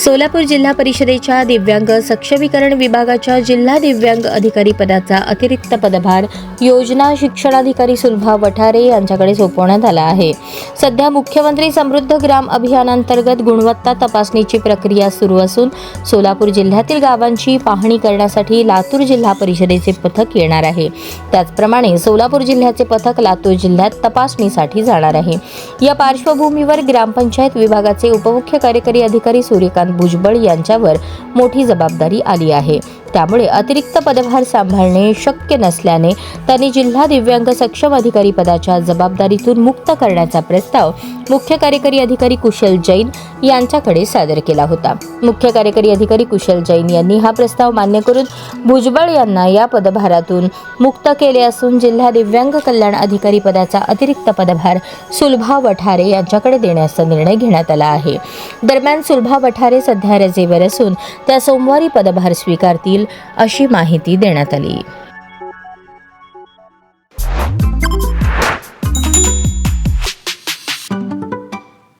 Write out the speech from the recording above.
सोलापूर जिल्हा परिषदेच्या दिव्यांग सक्षमीकरण विभागाच्या जिल्हा दिव्यांग अधिकारी पदाचा अतिरिक्त पदभार योजना शिक्षणाधिकारी सुलभा वठारे यांच्याकडे सोपवण्यात आला आहे। सध्या मुख्यमंत्री समृद्ध ग्राम अभियानांतर्गत गुणवत्ता तपासणीची प्रक्रिया सुरू असून सोलापूर जिल्ह्यातील गावांची पाहणी करण्यासाठी लातूर जिल्हा परिषदेचे पथक येणार आहे। त्याचप्रमाणे सोलापूर जिल्ह्याचे पथक लातूर जिल्ह्यात तपासणीसाठी जाणार आहे। या पार्श्वभूमीवर ग्रामपंचायत विभागाचे उपमुख्य कार्यकारी अधिकारी सूर्यकांत भुजबळ यांच्यावर मोठी जबाबदारी आली आहे। त्यामुळे अतिरिक्त पदभार सांभाळणे शक्य नसल्याने त्यांनी जिल्हा दिव्यांग सक्षम अधिकारी पदाच्या जबाबदारीतून मुक्त करण्याचा प्रस्ताव मुख्य कार्यकारी अधिकारी कुशल जैन यांच्याकडे सादर केला होता। मुख्य कार्यकारी अधिकारी कुशल जैन यांनी हा प्रस्ताव मान्य करून भुजबळ यांना या पदभारातून मुक्त केले असून जिल्हा दिव्यांग कल्याण अधिकारी पदाचा अतिरिक्त पदभार सुलभा वठारे यांच्याकडे देण्याचा निर्णय घेण्यात आला आहे। दरम्यान सुलभा वठारे सध्या रजेवर असून त्या सोमवारी पदभार स्वीकारतील अशी माहिती देण्यात आली।